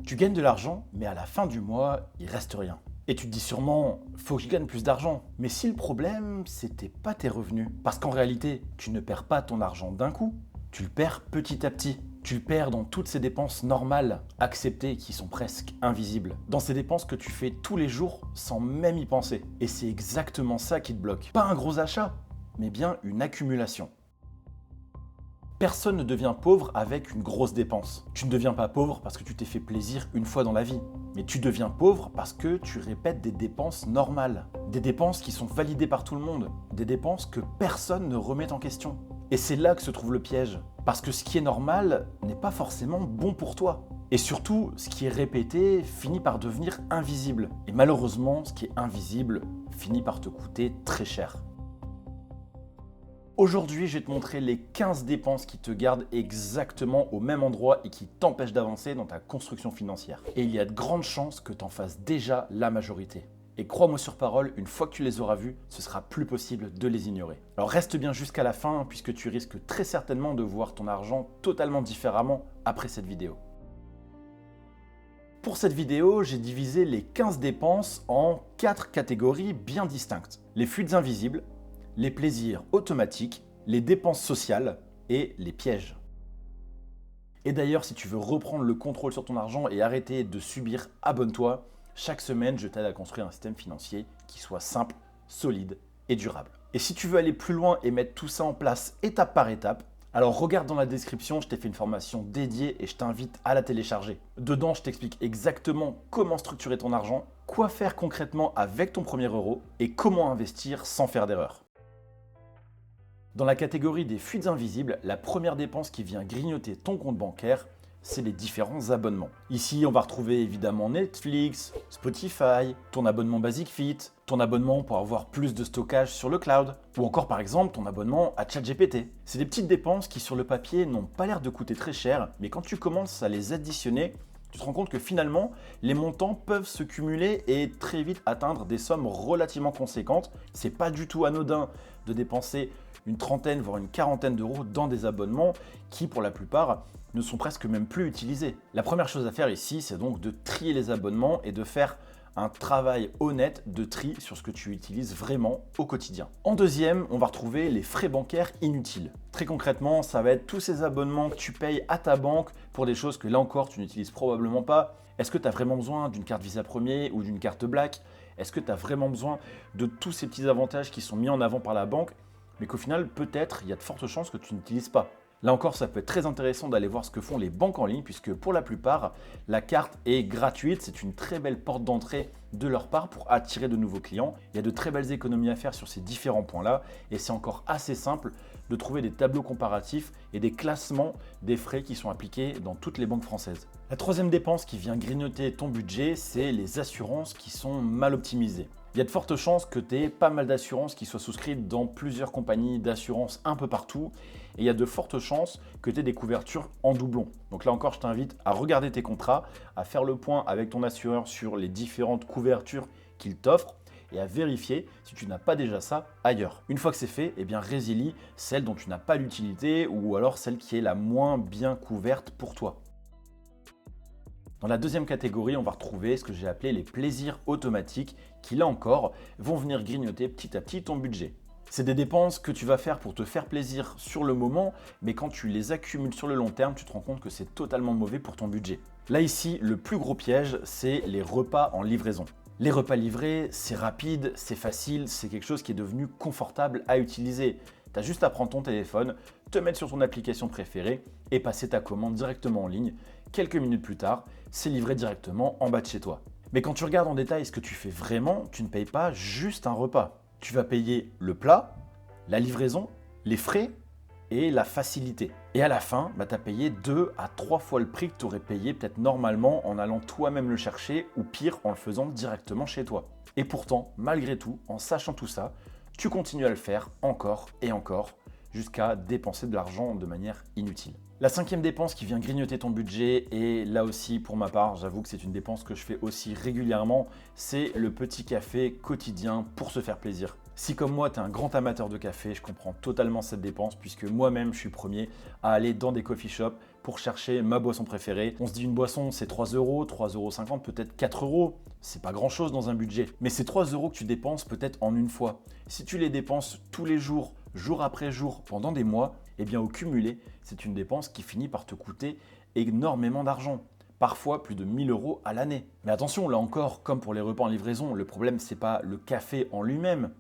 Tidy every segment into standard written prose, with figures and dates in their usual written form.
Tu gagnes de l'argent, mais à la fin du mois, il reste rien. Et tu te dis sûrement, faut que je gagne plus d'argent. Mais si le problème, c'était pas tes revenus, parce qu'en réalité, tu ne perds pas ton argent d'un coup, tu le perds petit à petit. Tu le perds dans toutes ces dépenses normales, acceptées, qui sont presque invisibles. Dans ces dépenses que tu fais tous les jours sans même y penser. Et c'est exactement ça qui te bloque. Pas un gros achat, mais bien une accumulation. Personne ne devient pauvre avec une grosse dépense. Tu ne deviens pas pauvre parce que tu t'es fait plaisir une fois dans la vie. Mais tu deviens pauvre parce que tu répètes des dépenses normales. Des dépenses qui sont validées par tout le monde. Des dépenses que personne ne remet en question. Et c'est là que se trouve le piège. Parce que ce qui est normal n'est pas forcément bon pour toi. Et surtout, ce qui est répété finit par devenir invisible. Et malheureusement, ce qui est invisible finit par te coûter très cher. Aujourd'hui, je vais te montrer les 15 dépenses qui te gardent exactement au même endroit et qui t'empêchent d'avancer dans ta construction financière. Et il y a de grandes chances que tu en fasses déjà la majorité. Et crois-moi sur parole, une fois que tu les auras vues, ce sera plus possible de les ignorer. Alors reste bien jusqu'à la fin puisque tu risques très certainement de voir ton argent totalement différemment après cette vidéo. Pour cette vidéo, j'ai divisé les 15 dépenses en 4 catégories bien distinctes. Les fuites invisibles, les plaisirs automatiques, les dépenses sociales et les pièges. Et d'ailleurs, si tu veux reprendre le contrôle sur ton argent et arrêter de subir, abonne-toi. Chaque semaine, je t'aide à construire un système financier qui soit simple, solide et durable. Et si tu veux aller plus loin et mettre tout ça en place étape par étape, alors regarde dans la description, je t'ai fait une formation dédiée et je t'invite à la télécharger. Dedans, je t'explique exactement comment structurer ton argent, quoi faire concrètement avec ton premier euro et comment investir sans faire d'erreur. Dans la catégorie des fuites invisibles, la première dépense qui vient grignoter ton compte bancaire, c'est les différents abonnements. Ici, on va retrouver évidemment Netflix, Spotify, ton abonnement Basic Fit, ton abonnement pour avoir plus de stockage sur le cloud, ou encore par exemple ton abonnement à ChatGPT. C'est des petites dépenses qui sur le papier n'ont pas l'air de coûter très cher, mais quand tu commences à les additionner, tu te rends compte que finalement, les montants peuvent se cumuler et très vite atteindre des sommes relativement conséquentes. C'est pas du tout anodin de dépenser une trentaine, voire une quarantaine d'euros dans des abonnements qui, pour la plupart, ne sont presque même plus utilisés. La première chose à faire ici, c'est donc de trier les abonnements et de faire un travail honnête de tri sur ce que tu utilises vraiment au quotidien. En deuxième, on va retrouver les frais bancaires inutiles. Très concrètement, ça va être tous ces abonnements que tu payes à ta banque pour des choses que là encore tu n'utilises probablement pas. Est-ce que tu as vraiment besoin d'une carte Visa Premier ou d'une carte Black? Est-ce que tu as vraiment besoin de tous ces petits avantages qui sont mis en avant par la banque, mais qu'au final, peut-être, il y a de fortes chances que tu n'utilises pas? Là encore, ça peut être très intéressant d'aller voir ce que font les banques en ligne, puisque pour la plupart, la carte est gratuite. C'est une très belle porte d'entrée de leur part pour attirer de nouveaux clients. Il y a de très belles économies à faire sur ces différents points-là, et c'est encore assez simple de trouver des tableaux comparatifs et des classements des frais qui sont appliqués dans toutes les banques françaises. La troisième dépense qui vient grignoter ton budget, c'est les assurances qui sont mal optimisées. Il y a de fortes chances que tu aies pas mal d'assurances qui soient souscrites dans plusieurs compagnies d'assurance un peu partout. Et il y a de fortes chances que tu aies des couvertures en doublon. Donc là encore, je t'invite à regarder tes contrats, à faire le point avec ton assureur sur les différentes couvertures qu'il t'offre et à vérifier si tu n'as pas déjà ça ailleurs. Une fois que c'est fait, eh bien résilie celle dont tu n'as pas l'utilité ou alors celle qui est la moins bien couverte pour toi. Dans la deuxième catégorie, on va retrouver ce que j'ai appelé les plaisirs automatiques qui, là encore, vont venir grignoter petit à petit ton budget. C'est des dépenses que tu vas faire pour te faire plaisir sur le moment, mais quand tu les accumules sur le long terme, tu te rends compte que c'est totalement mauvais pour ton budget. Là ici, le plus gros piège, c'est les repas en livraison. Les repas livrés, c'est rapide, c'est facile, c'est quelque chose qui est devenu confortable à utiliser. Tu as juste à prendre ton téléphone, te mettre sur ton application préférée et passer ta commande directement en ligne. Quelques minutes plus tard, c'est livré directement en bas de chez toi. Mais quand tu regardes en détail ce que tu fais vraiment, tu ne payes pas juste un repas. Tu vas payer le plat, la livraison, les frais et la facilité. Et à la fin, tu as payé 2 à 3 fois le prix que tu aurais payé peut-être normalement en allant toi-même le chercher ou pire en le faisant directement chez toi. Et pourtant, malgré tout, en sachant tout ça, tu continues à le faire encore et encore jusqu'à dépenser de l'argent de manière inutile. La cinquième dépense qui vient grignoter ton budget, et là aussi pour ma part, j'avoue que c'est une dépense que je fais aussi régulièrement, c'est le petit café quotidien pour se faire plaisir. Si comme moi, tu es un grand amateur de café, je comprends totalement cette dépense puisque moi-même, je suis le premier à aller dans des coffee shops pour chercher ma boisson préférée. On se dit une boisson, c'est 3 euros, 3,50 €, peut-être 4 euros. C'est pas grand-chose dans un budget. Mais c'est 3 euros que tu dépenses peut-être en une fois. Si tu les dépenses tous les jours, jour après jour, pendant des mois, eh bien au cumulé, c'est une dépense qui finit par te coûter énormément d'argent. Parfois plus de 1 000 € à l'année. Mais attention, là encore, comme pour les repas en livraison, le problème c'est pas le café en lui-même,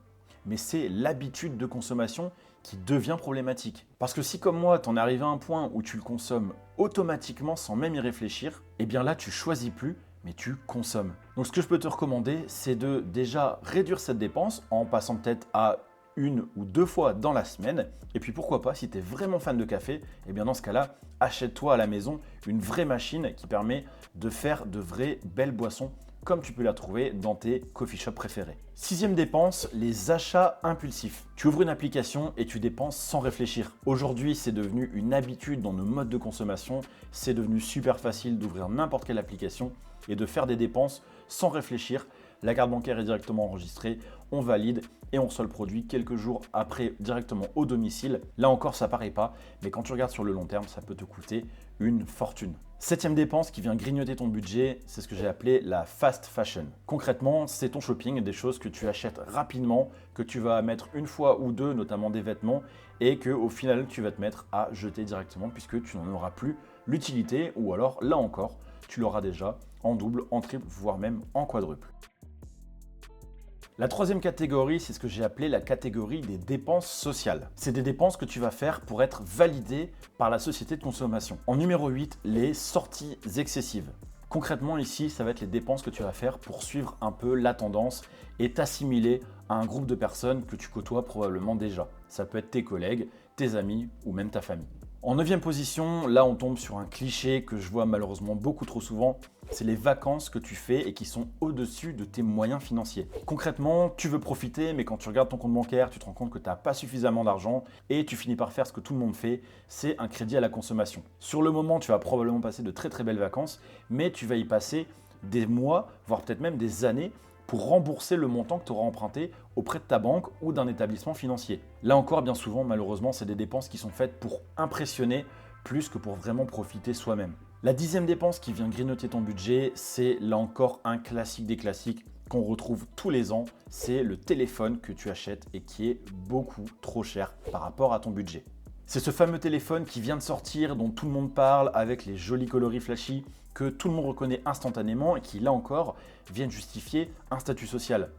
mais c'est l'habitude de consommation qui devient problématique. Parce que si comme moi, t'en es arrivé à un point où tu le consommes automatiquement sans même y réfléchir, eh bien là tu choisis plus, mais tu consommes. Donc ce que je peux te recommander, c'est de déjà réduire cette dépense en passant peut-être à 1 ou 2 fois dans la semaine. Et puis pourquoi pas, si tu es vraiment fan de café, eh bien dans ce cas-là, achète-toi à la maison une vraie machine qui permet de faire de vraies belles boissons comme tu peux la trouver dans tes coffee shops préférés. 6e dépense, les achats impulsifs. Tu ouvres une application et tu dépenses sans réfléchir. Aujourd'hui, c'est devenu une habitude dans nos modes de consommation. C'est devenu super facile d'ouvrir n'importe quelle application et de faire des dépenses sans réfléchir. La carte bancaire est directement enregistrée, on valide et on reçoit le produit quelques jours après directement au domicile. Là encore, ça paraît pas, mais quand tu regardes sur le long terme, ça peut te coûter une fortune. 7e dépense qui vient grignoter ton budget, c'est ce que j'ai appelé la fast fashion. Concrètement, c'est ton shopping, des choses que tu achètes rapidement, que tu vas mettre une fois ou deux, notamment des vêtements, et que au final tu vas te mettre à jeter directement puisque tu n'en auras plus l'utilité, ou alors là encore, tu l'auras déjà en double, en triple, voire même en quadruple. La 3e catégorie, c'est ce que j'ai appelé la catégorie des dépenses sociales. C'est des dépenses que tu vas faire pour être validé par la société de consommation. En numéro 8, les sorties excessives. Concrètement, ici, ça va être les dépenses que tu vas faire pour suivre un peu la tendance et t'assimiler à un groupe de personnes que tu côtoies probablement déjà. Ça peut être tes collègues, tes amis ou même ta famille. En 9e position, là on tombe sur un cliché que je vois malheureusement beaucoup trop souvent, c'est les vacances que tu fais et qui sont au-dessus de tes moyens financiers. Concrètement, tu veux profiter, mais quand tu regardes ton compte bancaire, tu te rends compte que tu n'as pas suffisamment d'argent et tu finis par faire ce que tout le monde fait, c'est un crédit à la consommation. Sur le moment, tu vas probablement passer de très très belles vacances, mais tu vas y passer des mois, voire peut-être même des années, pour rembourser le montant que tu auras emprunté auprès de ta banque ou d'un établissement financier. Là encore, bien souvent, malheureusement, c'est des dépenses qui sont faites pour impressionner plus que pour vraiment profiter soi-même. La 10e dépense qui vient grignoter ton budget, c'est là encore un classique des classiques qu'on retrouve tous les ans, c'est le téléphone que tu achètes et qui est beaucoup trop cher par rapport à ton budget. C'est ce fameux téléphone qui vient de sortir, dont tout le monde parle, avec les jolis coloris flashy, que tout le monde reconnaît instantanément et qui, là encore, viennent justifier un statut social.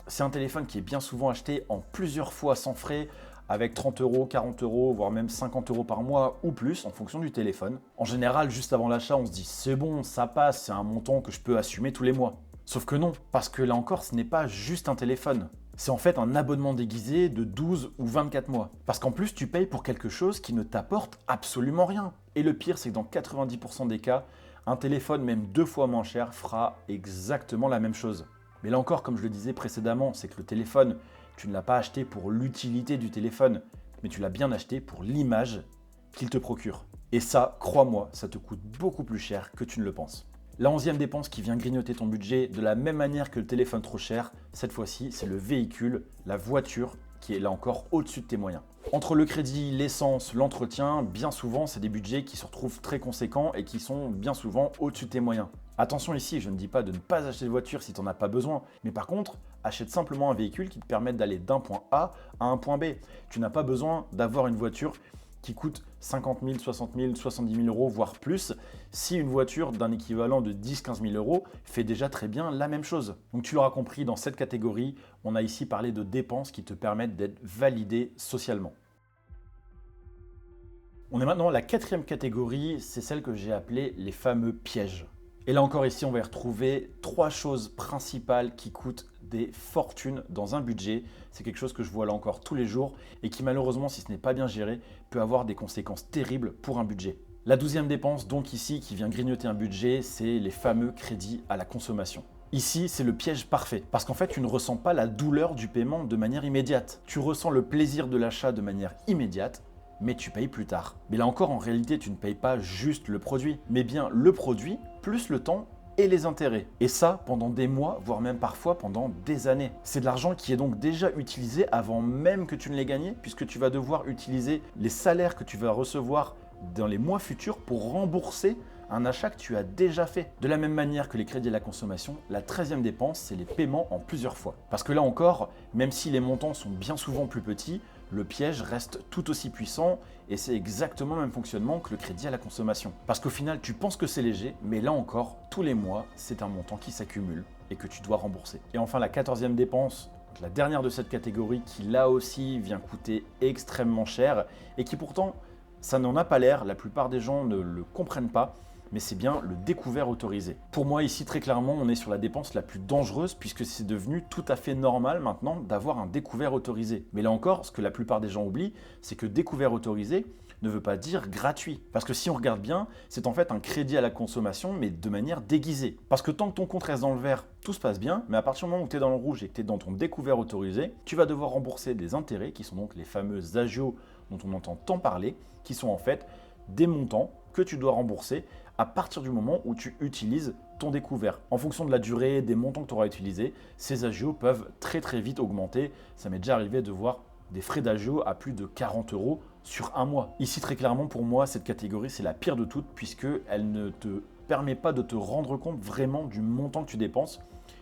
C'est un téléphone qui est bien souvent acheté en plusieurs fois sans frais, avec 30 €, 40 €, voire même 50 € par mois ou plus en fonction du téléphone. En général, juste avant l'achat, on se dit c'est bon, ça passe, c'est un montant que je peux assumer tous les mois. Sauf que non, parce que là encore, ce n'est pas juste un téléphone. C'est en fait un abonnement déguisé de 12 ou 24 mois. Parce qu'en plus, tu payes pour quelque chose qui ne t'apporte absolument rien. Et le pire, c'est que dans 90% des cas, un téléphone même 2 fois moins cher fera exactement la même chose. Mais là encore, comme je le disais précédemment, c'est que le téléphone, tu ne l'as pas acheté pour l'utilité du téléphone, mais tu l'as bien acheté pour l'image qu'il te procure. Et ça, crois-moi, ça te coûte beaucoup plus cher que tu ne le penses. La 11e dépense qui vient grignoter ton budget de la même manière que le téléphone trop cher, cette fois-ci, c'est le véhicule, la voiture, qui est là encore au-dessus de tes moyens. Entre le crédit, l'essence, l'entretien, bien souvent, c'est des budgets qui se retrouvent très conséquents et qui sont bien souvent au-dessus de tes moyens. Attention ici, je ne dis pas de ne pas acheter de voiture si tu n'en as pas besoin, mais par contre, achète simplement un véhicule qui te permette d'aller d'un point A à un point B. Tu n'as pas besoin d'avoir une voiture qui coûte 50 000, 60 000, 70 000 €, voire plus, si une voiture d'un équivalent de 10-15 000 € fait déjà très bien la même chose. Donc tu l'auras compris, dans cette catégorie, on a ici parlé de dépenses qui te permettent d'être validé socialement. On est maintenant à la 4e catégorie, c'est celle que j'ai appelée les fameux pièges. Et là encore ici, on va y retrouver 3 choses principales qui coûtent des fortunes dans un budget. C'est quelque chose que je vois là encore tous les jours et qui malheureusement, si ce n'est pas bien géré, peut avoir des conséquences terribles pour un budget. La 12e dépense donc ici qui vient grignoter un budget, c'est les fameux crédits à la consommation. Ici, c'est le piège parfait parce qu'en fait, tu ne ressens pas la douleur du paiement de manière immédiate. Tu ressens le plaisir de l'achat de manière immédiate, mais tu payes plus tard. Mais là encore, en réalité, tu ne payes pas juste le produit, mais bien le produit plus le temps et les intérêts. Et ça, pendant des mois, voire même parfois pendant des années. C'est de l'argent qui est donc déjà utilisé avant même que tu ne l'aies gagné, puisque tu vas devoir utiliser les salaires que tu vas recevoir dans les mois futurs pour rembourser un achat que tu as déjà fait. De la même manière que les crédits à la consommation, la 13e dépense, c'est les paiements en plusieurs fois. Parce que là encore, même si les montants sont bien souvent plus petits, le piège reste tout aussi puissant et c'est exactement le même fonctionnement que le crédit à la consommation. Parce qu'au final, tu penses que c'est léger, mais là encore, tous les mois, c'est un montant qui s'accumule et que tu dois rembourser. Et enfin, la 14e dépense, la dernière de cette catégorie qui là aussi vient coûter extrêmement cher et qui pourtant, ça n'en a pas l'air, la plupart des gens ne le comprennent pas, mais c'est bien le découvert autorisé. Pour moi ici très clairement on est sur la dépense la plus dangereuse puisque c'est devenu tout à fait normal maintenant d'avoir un découvert autorisé. Mais là encore, ce que la plupart des gens oublient, c'est que découvert autorisé ne veut pas dire gratuit. Parce que si on regarde bien, c'est en fait un crédit à la consommation mais de manière déguisée. Parce que tant que ton compte reste dans le vert, tout se passe bien, mais à partir du moment où tu es dans le rouge et que tu es dans ton découvert autorisé, tu vas devoir rembourser des intérêts qui sont donc les fameux agios dont on entend tant parler, qui sont en fait des montants que tu dois rembourser à partir du moment où tu utilises ton découvert. En fonction de la durée, des montants que tu auras utilisés, ces agios peuvent très vite augmenter. Ça m'est déjà arrivé de voir des frais d'agio à plus de 40 € sur un mois. Ici, très clairement, pour moi, cette catégorie, c'est la pire de toutes puisqu'elle ne te permet pas de te rendre compte vraiment du montant que tu dépenses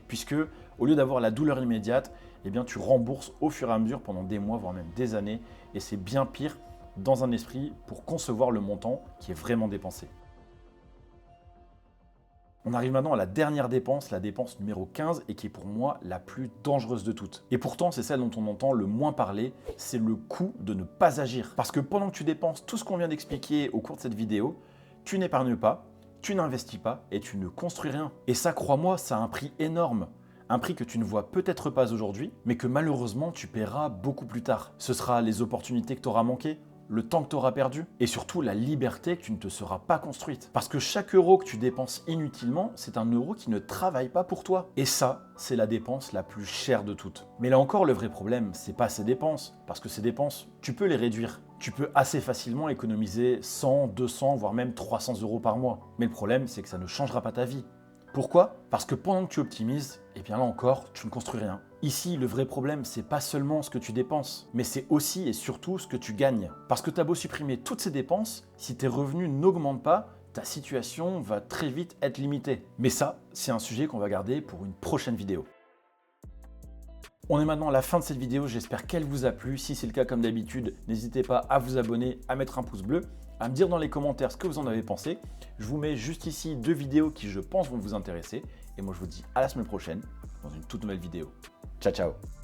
puisque au lieu d'avoir la douleur immédiate, eh bien, tu rembourses au fur et à mesure pendant des mois, voire même des années et c'est bien pire dans un esprit pour concevoir le montant qui est vraiment dépensé. On arrive maintenant à la dernière dépense, la dépense numéro 15 et qui est pour moi la plus dangereuse de toutes. Et pourtant, c'est celle dont on entend le moins parler, c'est le coût de ne pas agir. Parce que pendant que tu dépenses tout ce qu'on vient d'expliquer au cours de cette vidéo, tu n'épargnes pas, tu n'investis pas et tu ne construis rien. Et ça, crois-moi, ça a un prix énorme. Un prix que tu ne vois peut-être pas aujourd'hui, mais que malheureusement tu paieras beaucoup plus tard. Ce sera les opportunités que tu auras manquées, le temps que tu auras perdu et surtout la liberté que tu ne te seras pas construite. Parce que chaque euro que tu dépenses inutilement, c'est un euro qui ne travaille pas pour toi. Et ça, c'est la dépense la plus chère de toutes. Mais là encore, le vrai problème, c'est pas ces dépenses. Parce que ces dépenses, tu peux les réduire. Tu peux assez facilement économiser 100, 200, voire même 300 € par mois. Mais le problème, c'est que ça ne changera pas ta vie. Pourquoi? Parce que pendant que tu optimises, et bien là encore, tu ne construis rien. Ici, le vrai problème, c'est pas seulement ce que tu dépenses, mais c'est aussi et surtout ce que tu gagnes. Parce que tu as beau supprimer toutes ces dépenses, si tes revenus n'augmentent pas, ta situation va très vite être limitée. Mais ça, c'est un sujet qu'on va garder pour une prochaine vidéo. On est maintenant à la fin de cette vidéo, j'espère qu'elle vous a plu. Si c'est le cas, comme d'habitude, n'hésitez pas à vous abonner, à mettre un pouce bleu, à me dire dans les commentaires ce que vous en avez pensé. Je vous mets juste ici 2 vidéos qui, je pense, vont vous intéresser. Et moi, je vous dis à la semaine prochaine dans une toute nouvelle vidéo. Ciao, ciao!